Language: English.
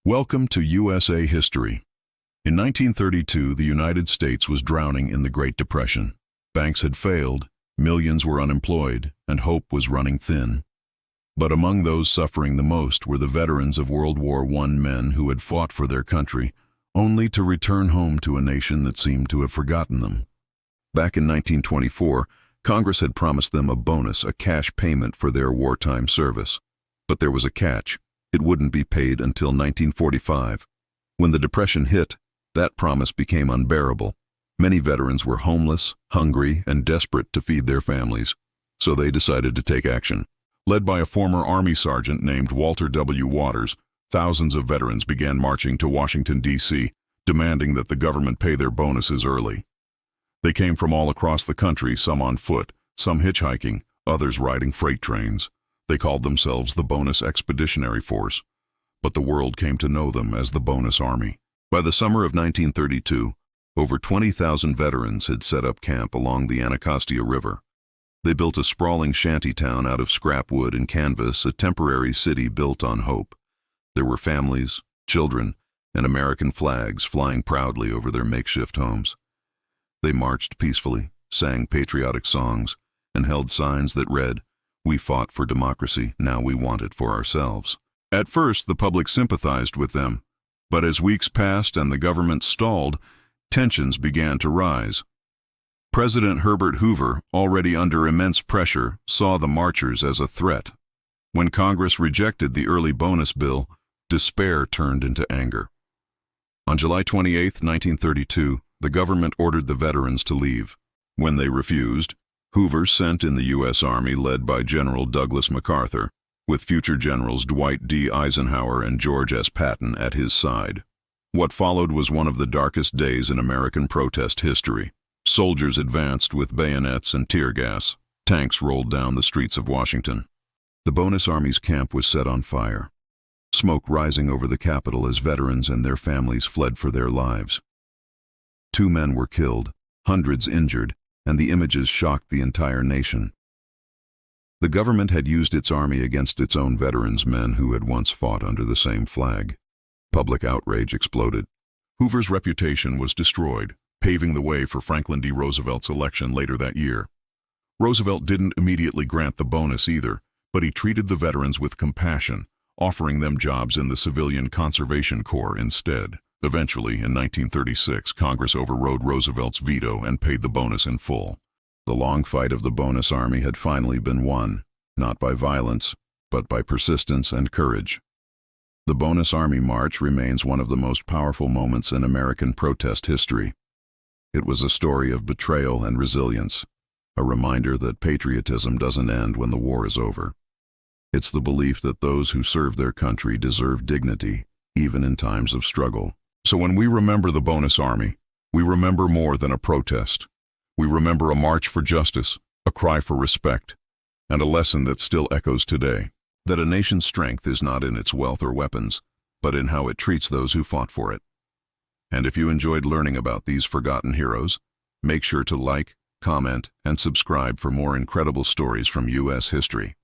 Welcome to USA History. In 1932, the United States was drowning in the Great Depression. Banks had failed, millions were unemployed, and hope was running thin. But among those suffering the most were the veterans of World War I, men who had fought for their country, only to return home to a nation that seemed to have forgotten them. Back in 1924, Congress had promised them a bonus, a cash payment for their wartime service. But there was a catch. It wouldn't be paid until 1945. When the Depression hit, that promise became unbearable. Many veterans were homeless, hungry, and desperate to feed their families, so they decided to take action. Led by a former Army sergeant named Walter W. Waters, thousands of veterans began marching to Washington, D.C., demanding that the government pay their bonuses early. They came from all across the country, some on foot, some hitchhiking, others riding freight trains. They called themselves the Bonus Expeditionary Force, but the world came to know them as the Bonus Army. By the summer of 1932, over 20,000 veterans had set up camp along the Anacostia River. They built a sprawling shanty town out of scrap wood and canvas, a temporary city built on hope. There were families, children, and American flags flying proudly over their makeshift homes. They marched peacefully, sang patriotic songs, and held signs that read, "We fought for democracy, now we want it for ourselves." At first, the public sympathized with them, but as weeks passed and the government stalled, tensions began to rise. President Herbert Hoover, already under immense pressure, saw the marchers as a threat. When Congress rejected the early bonus bill, despair turned into anger. On July 28, 1932, the government ordered the veterans to leave. When they refused, Hoover sent in the U.S. Army led by General Douglas MacArthur, with future generals Dwight D. Eisenhower and George S. Patton at his side. What followed was one of the darkest days in American protest history. Soldiers advanced with bayonets and tear gas. Tanks rolled down the streets of Washington. The Bonus Army's camp was set on fire, smoke rising over the Capitol as veterans and their families fled for their lives. 2 men were killed, hundreds injured, and the images shocked the entire nation. The government had used its army against its own veterans, men who had once fought under the same flag. Public outrage exploded. Hoover's reputation was destroyed, paving the way for Franklin D. Roosevelt's election later that year. Roosevelt didn't immediately grant the bonus either, but he treated the veterans with compassion, offering them jobs in the Civilian Conservation Corps instead. Eventually, in 1936, Congress overrode Roosevelt's veto and paid the bonus in full. The long fight of the Bonus Army had finally been won, not by violence, but by persistence and courage. The Bonus Army March remains one of the most powerful moments in American protest history. It was a story of betrayal and resilience, a reminder that patriotism doesn't end when the war is over. It's the belief that those who serve their country deserve dignity, even in times of struggle. So when we remember the Bonus Army, we remember more than a protest. We remember a march for justice, a cry for respect, and a lesson that still echoes today, that a nation's strength is not in its wealth or weapons, but in how it treats those who fought for it. And if you enjoyed learning about these forgotten heroes, make sure to like, comment, and subscribe for more incredible stories from U.S. history.